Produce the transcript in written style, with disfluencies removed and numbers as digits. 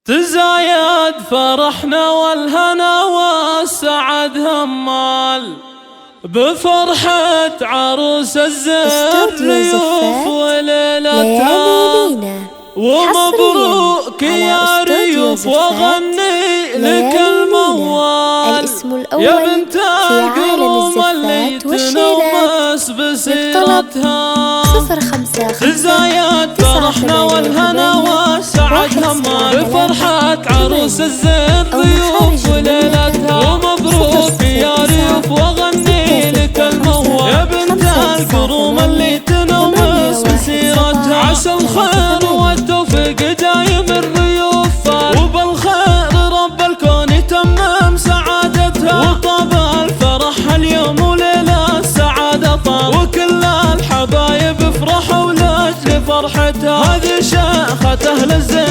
تزايد فرحنا والهنا والسعد همال بفرحة عروس الزين ريوف وليلتها. ومبروك يا ريوف وغني لك الموال يا بنت القروم اللي تنومس بسيرتها. تزايد فرحنا والهنا والسعد همال بفرحة عروس الزين ريوف وليلتها. ومبروك يا ريوف وغني لك الموال يا بنت القروم اللي تنومس بسيرتها. عسى الخير والتوفيق دايم الريوف فال وبالخير رب الكون يتمم سعادتها. وطاب الفرح اليوم وليلة السعادة طال وكل الحبايب افرحوا لاجل فرحتها. هذه شيخة أهل الزين